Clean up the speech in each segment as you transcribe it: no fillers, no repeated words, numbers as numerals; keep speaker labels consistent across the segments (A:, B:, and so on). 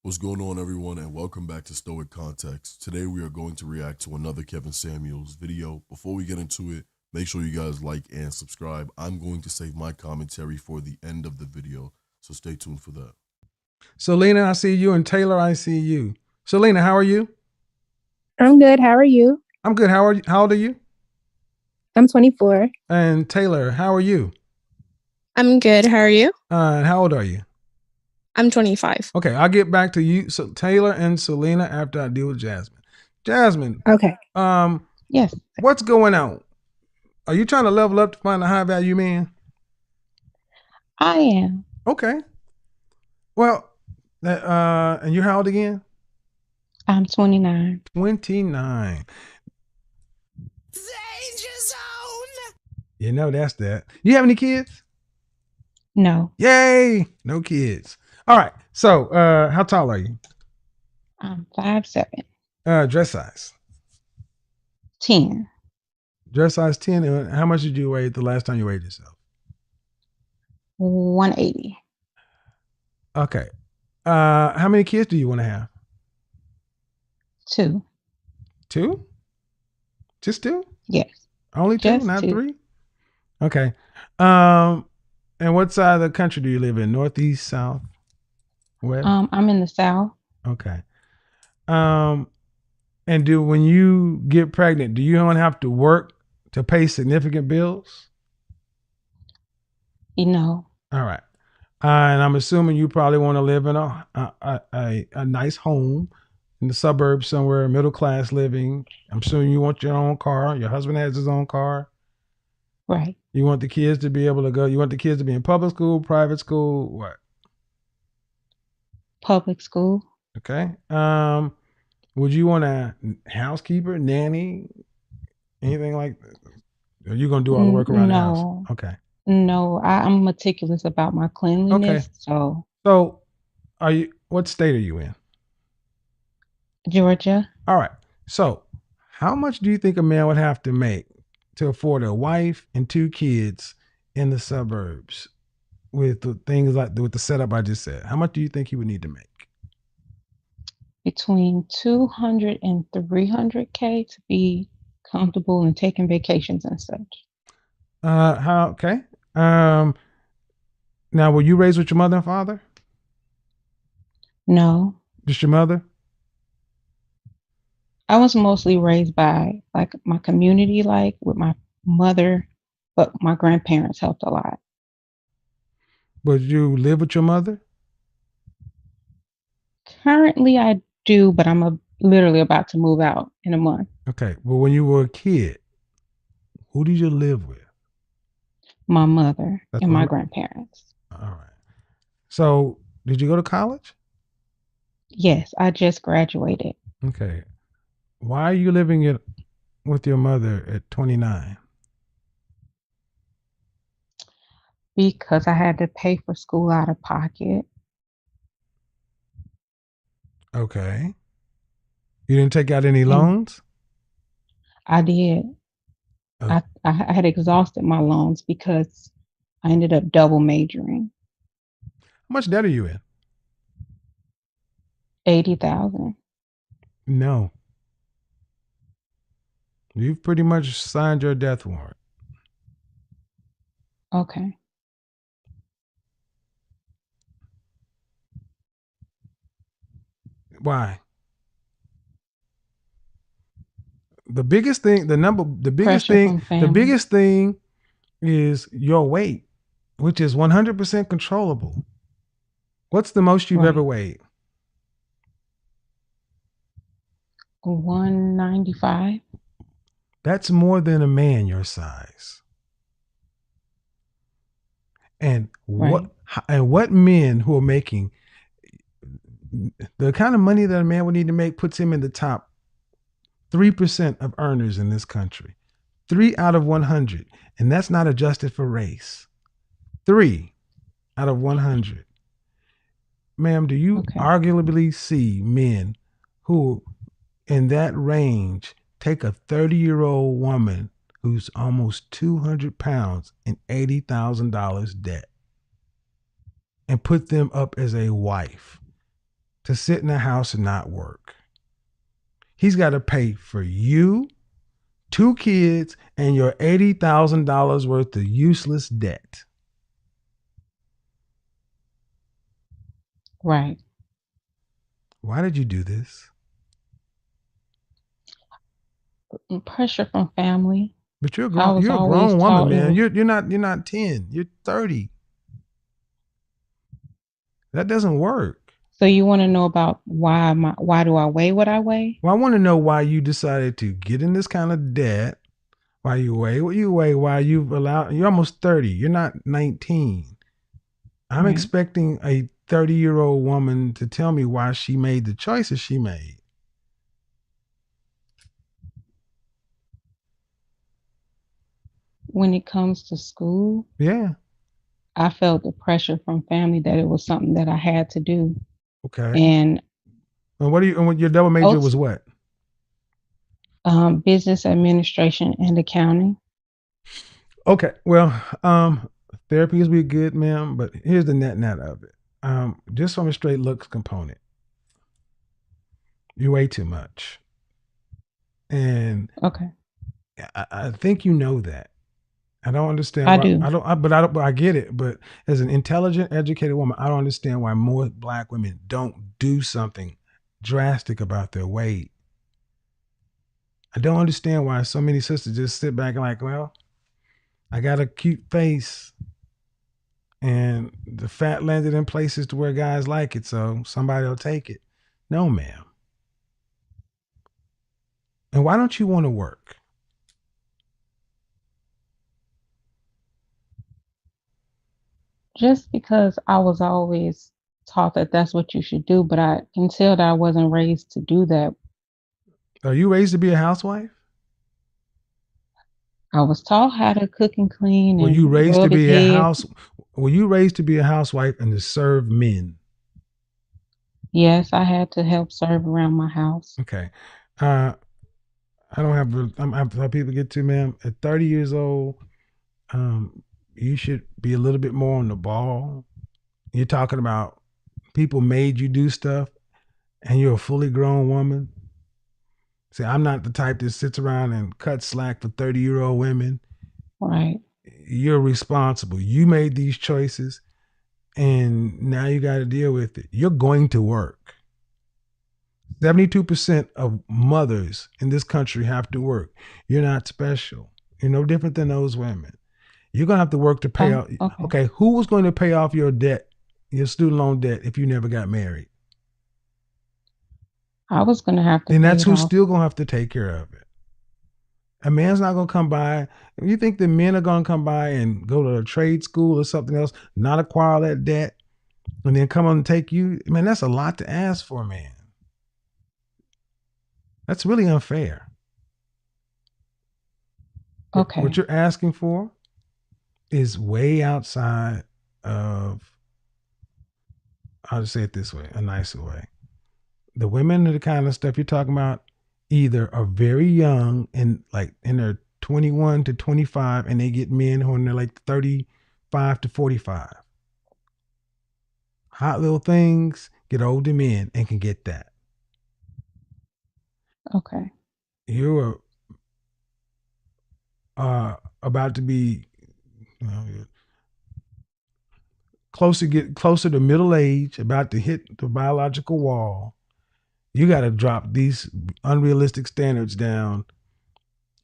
A: What's going on, everyone, and welcome back to Stoic Context. Today we are going to react to another Kevin Samuels video. Before we get into it, make sure you guys like and subscribe. I'm going to save my commentary for the end of the video, so stay tuned for that.
B: Selena, I see you, and Taylor, I see you. Selena, how are you?
C: I'm good. How are you?
B: I'm good. How are you? How old are you?
C: I'm 24.
B: And Taylor, how are you?
D: I'm good. How are you?
B: And how old are you?
D: I'm 25.
B: Okay, I'll get back to you. So Taylor and Selena after I deal with Jasmine. Jasmine.
C: Okay.
B: Yes. What's going on? Are you trying to level up to find a high value man?
C: I am.
B: Okay. Well, and you're how old again?
C: I'm 29.
B: 29.
D: Danger zone.
B: You know that's that. You have any kids?
C: No.
B: Yay! No kids. All right. So, how tall are you?
C: I'm 5'7".
B: Dress size?
C: 10.
B: Dress size 10. And how much did you weigh the last time you weighed yourself?
C: 180.
B: Okay. How many kids do you want to have?
C: 2.
B: 2? Just 2?
C: Yes.
B: Only 2,
C: Just
B: not
C: 2.
B: 3? Okay. And what side of the country do you live in? Northeast, south, west?
C: I'm in the South.
B: Okay. And when you get pregnant, do you want to have to work to pay significant bills?
C: No.
B: All right. And I'm assuming you probably want to live in a nice home in the suburbs somewhere, middle class living. I'm assuming you want your own car. Your husband has his own car.
C: Right.
B: You want the kids to be able to go. You want the kids to be in public school, private school, what?
C: Public school.
B: Okay. Would you want a housekeeper, nanny, anything like that? Are you going to do all the work around the house? Okay.
C: No, I'm meticulous about my cleanliness.
B: Okay. So what state are you in?
C: Georgia.
B: All right. So how much do you think a man would have to make to afford a wife and 2 kids in the suburbs with the things with the setup I just said? How much do you think he would need to make?
C: Between 200 and 300K to be comfortable and taking vacations and such.
B: Okay. Now, were you raised with your mother and father?
C: No.
B: Just your mother?
C: I was mostly raised by like my community, like with my mother, but my grandparents helped a lot.
B: But you live with your mother?
C: Currently, I do, but I'm literally about to move out in a month.
B: Okay. Well, when you were a kid, who did you live with?
C: My mother and my grandparents.
B: All right. So, did you go to college?
C: Yes, I just graduated.
B: Okay. Why are you living with your mother at 29?
C: Because I had to pay for school out of pocket.
B: Okay. You didn't take out any loans?
C: I did.
B: Oh.
C: I had exhausted my loans because I ended up double majoring.
B: How much debt are you in?
C: 80,000.
B: No. You've pretty much signed your death warrant.
C: Okay.
B: Why? The biggest thing is your weight, which is 100% controllable. What's the most you've ever weighed?
C: 195.
B: That's more than a man your size. And what men who are making the kind of money that a man would need to make puts him in the top 3% of earners in this country. 3 out of 100. And that's not adjusted for race. 3 out of 100. Ma'am, do you arguably see men who in that range take a 30-year-old woman who's almost 200 pounds and $80,000 debt and put them up as a wife to sit in the house and not work. He's got to pay for you, 2 kids, and your $80,000 worth of useless debt.
C: Right.
B: Why did you do this?
C: Pressure from family.
B: But you're
C: I was
B: a
C: always
B: grown woman,
C: taught it
B: man.
C: was,
B: You're not 10. You're 30. That doesn't work.
C: so you want to know about why do I weigh what I weigh?
B: Well, I want to know why you decided to get in this kind of debt, why you weigh what you weigh, why you're almost 30. You're not 19. I'm
C: Right.
B: expecting a 30-year-old woman to tell me why she made the choices she made.
C: When it comes to school,
B: Yeah.
C: I felt the pressure from family that it was something that I had to do.
B: Okay.
C: And
B: And your double major was what?
C: Business administration and accounting.
B: Okay. Well, therapy is be good, ma'am, but here's the net of it. Just from a straight looks component, you weigh too much. And
C: Okay.
B: I think you know that. I don't understand
C: I
B: why
C: do.
B: but I get it. But as an intelligent, educated woman, I don't understand why more Black women don't do something drastic about their weight. I don't understand why so many sisters just sit back and like, well, I got a cute face and the fat landed in places to where guys like it, so somebody will take it. No, ma'am. And why don't you want to work?
C: Just because I was always taught that that's what you should do, but I can tell that I wasn't raised to do that.
B: Are you raised to be a housewife?
C: I was taught how to cook and clean
B: Were
C: and
B: you raised to
C: rub his
B: be
C: head.
B: Were you raised to be a housewife and to serve men?
C: Yes, I had to help serve around my house.
B: Okay. I don't have how people get to, ma'am. At 30 years old, you should be a little bit more on the ball. You're talking about people made you do stuff and you're a fully grown woman. See, I'm not the type that sits around and cuts slack for 30-year-old women.
C: Right.
B: You're responsible. You made these choices and now you got to deal with it. You're going to work. 72% of mothers in this country have to work. You're not special. You're no different than those women. You're going to have to work to pay off. Okay, who was going to pay off your debt, your student loan debt, if you never got married?
C: I was going to have to
B: Then
C: pay
B: that's
C: it
B: who's
C: off.
B: still going to have to take care of it. A man's not going to come by. You think the men are going to come by and go to a trade school or something else, not acquire that debt, and then come on and take you? Man, that's a lot to ask for, man. That's really unfair.
C: Okay.
B: What you're asking for is way outside of, I'll just say it this way, a nicer way. The women are the kind of stuff you're talking about either are very young and like in their 21 to 25 and they get men who are in their like 35 to 45. Hot little things get older men and can get that.
C: Okay.
B: You're about to be get closer to middle age, about to hit the biological wall. You got to drop these unrealistic standards down.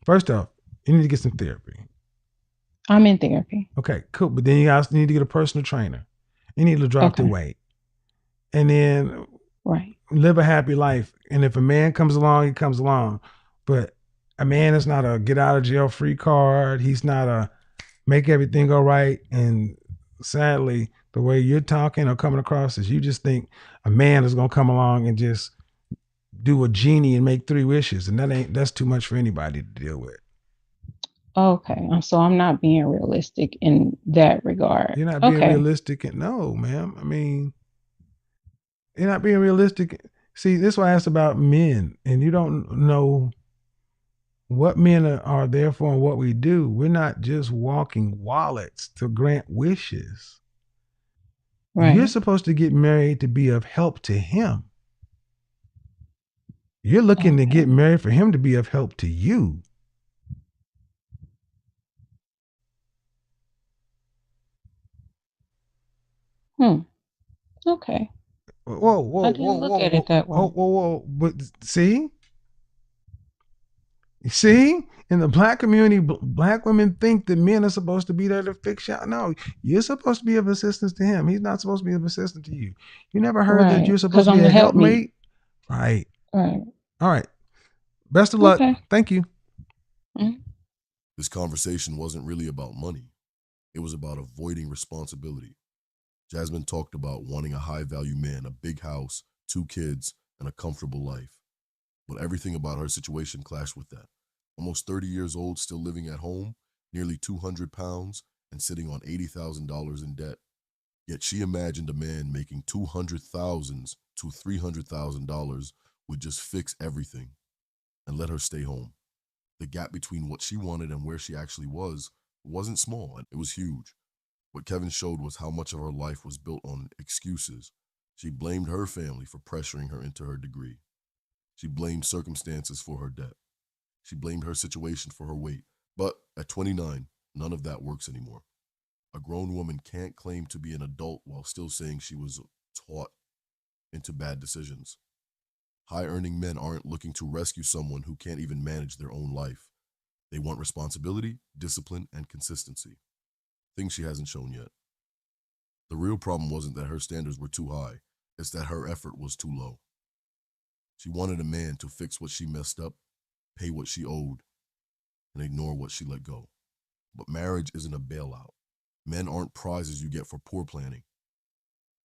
B: First off, you need to get some therapy.
C: I'm in therapy.
B: Okay, cool. But then you also need to get a personal trainer. You need to drop the weight. And then live a happy life. And if a man comes along, he comes along. But a man is not a get out of jail free card. He's not a make everything go right. And sadly, the way you're talking or coming across is you just think a man is going to come along and just do a genie and make 3 wishes. And that's too much for anybody to deal with.
C: Okay. So I'm not being realistic in that regard.
B: You're not being realistic. No, ma'am. I mean, you're not being realistic. See, this is why I asked about men, and you don't know what men are there for and what we do. We're not just walking wallets to grant wishes. Right. You're supposed to get married to be of help to him. You're looking to get married for him to be of help to you.
C: Okay.
B: Whoa.
C: I didn't look at it that way.
B: Whoa. But see? In the black community, black women think that men are supposed to be there to fix y'all. No, you're supposed to be of assistance to him. He's not supposed to be of assistance to you. You never heard that you're supposed to be a helpmate? Right.
C: Right.
B: All right. Best of luck.
C: Okay.
B: Thank you.
C: Mm-hmm.
A: This conversation wasn't really about money. It was about avoiding responsibility. Jasmine talked about wanting a high-value man, a big house, 2 kids, and a comfortable life. But everything about her situation clashed with that. Almost 30 years old, still living at home, nearly 200 pounds, and sitting on $80,000 in debt. Yet she imagined a man making $200,000 to $300,000 would just fix everything and let her stay home. The gap between what she wanted and where she actually wasn't small, and it was huge. What Kevin showed was how much of her life was built on excuses. She blamed her family for pressuring her into her degree. She blamed circumstances for her debt. She blamed her situation for her weight. But at 29, none of that works anymore. A grown woman can't claim to be an adult while still saying she was taught into bad decisions. High-earning men aren't looking to rescue someone who can't even manage their own life. They want responsibility, discipline, and consistency. Things she hasn't shown yet. The real problem wasn't that her standards were too high. It's that her effort was too low. She wanted a man to fix what she messed up, pay what she owed, and ignore what she let go. But marriage isn't a bailout. Men aren't prizes you get for poor planning.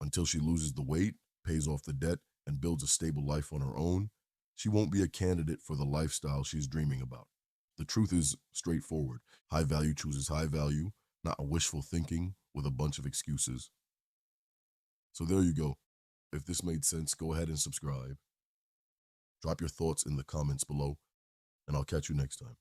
A: Until she loses the weight, pays off the debt, and builds a stable life on her own, she won't be a candidate for the lifestyle she's dreaming about. The truth is straightforward. High value chooses high value, not a wishful thinking with a bunch of excuses. So there you go. If this made sense, go ahead and subscribe. Drop your thoughts in the comments below, and I'll catch you next time.